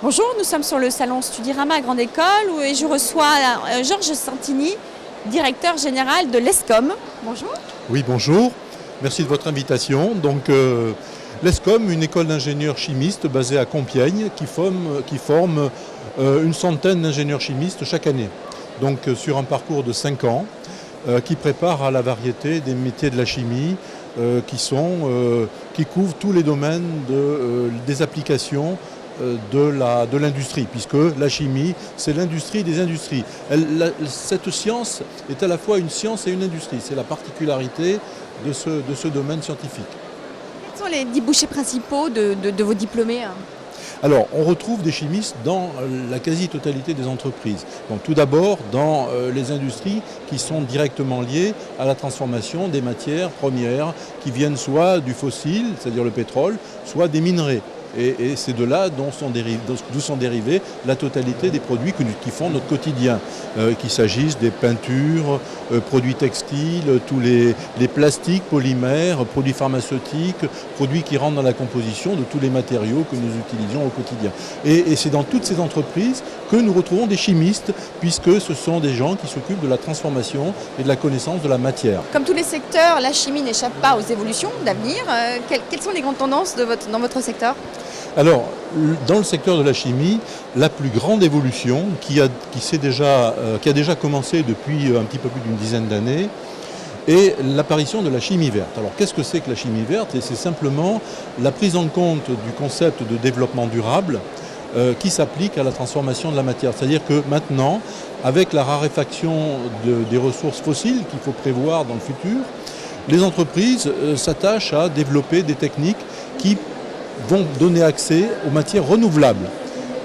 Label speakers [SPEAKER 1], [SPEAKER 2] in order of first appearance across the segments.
[SPEAKER 1] Bonjour, nous sommes sur le salon Studirama à Grande École où je reçois Georges Santini, directeur général de l'ESCOM. Bonjour.
[SPEAKER 2] Oui, bonjour. Merci de votre invitation. Donc, l'ESCOM, une école d'ingénieurs chimistes basée à Compiègne qui forme une centaine d'ingénieurs chimistes chaque année. Donc, sur un parcours de 5 ans qui prépare à la variété des métiers de la chimie qui couvrent tous les domaines des applications de l'industrie, puisque la chimie, c'est l'industrie des industries. Cette science est à la fois une science et une industrie. C'est la particularité de ce domaine scientifique.
[SPEAKER 1] Quels sont les débouchés principaux de vos diplômés?
[SPEAKER 2] Alors, on retrouve des chimistes dans la quasi-totalité des entreprises. Donc, tout d'abord, dans les industries qui sont directement liées à la transformation des matières premières qui viennent soit du fossile, c'est-à-dire le pétrole, soit des minerais. Et c'est de là d'où sont dérivés la totalité des produits qui font notre quotidien. Qu'il s'agisse des peintures, produits textiles, tous les plastiques, polymères, produits pharmaceutiques, produits qui rentrent dans la composition de tous les matériaux que nous utilisons au quotidien. Et c'est dans toutes ces entreprises que nous retrouvons des chimistes, puisque ce sont des gens qui s'occupent de la transformation et de la connaissance de la matière.
[SPEAKER 1] Comme tous les secteurs, la chimie n'échappe pas aux évolutions d'avenir. Quelles sont les grandes tendances dans votre secteur ?
[SPEAKER 2] Alors, dans le secteur de la chimie, la plus grande évolution qui a déjà commencé depuis un petit peu plus d'une dizaine d'années est l'apparition de la chimie verte. Alors, qu'est-ce que c'est que la chimie verte? C'est simplement la prise en compte du concept de développement durable qui s'applique à la transformation de la matière. C'est-à-dire que maintenant, avec la raréfaction des ressources fossiles qu'il faut prévoir dans le futur, les entreprises s'attachent à développer des techniques qui vont donner accès aux matières renouvelables.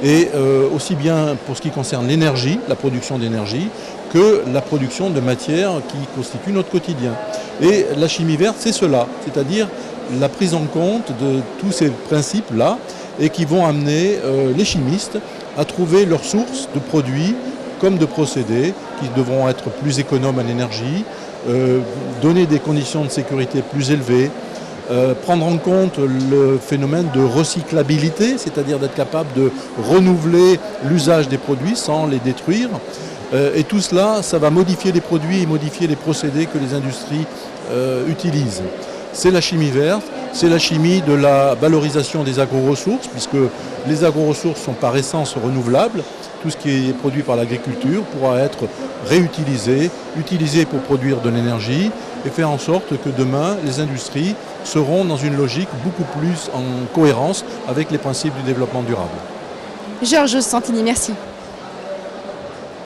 [SPEAKER 2] Et aussi bien pour ce qui concerne l'énergie, la production d'énergie, que la production de matières qui constituent notre quotidien. Et la chimie verte, c'est cela, c'est-à-dire la prise en compte de tous ces principes-là et qui vont amener les chimistes à trouver leurs sources de produits comme de procédés qui devront être plus économes en énergie, donner des conditions de sécurité plus élevées, prendre en compte le phénomène de recyclabilité, c'est-à-dire d'être capable de renouveler l'usage des produits sans les détruire. Et tout cela, ça va modifier les produits et modifier les procédés que les industries utilisent. C'est la chimie verte, c'est la chimie de la valorisation des agro-ressources, puisque les agro-ressources sont par essence renouvelables. Tout ce qui est produit par l'agriculture pourra être réutilisé, utilisé pour produire de l'énergie et faire en sorte que demain, les industries seront dans une logique beaucoup plus en cohérence avec les principes du développement durable.
[SPEAKER 1] Georges Santini, merci.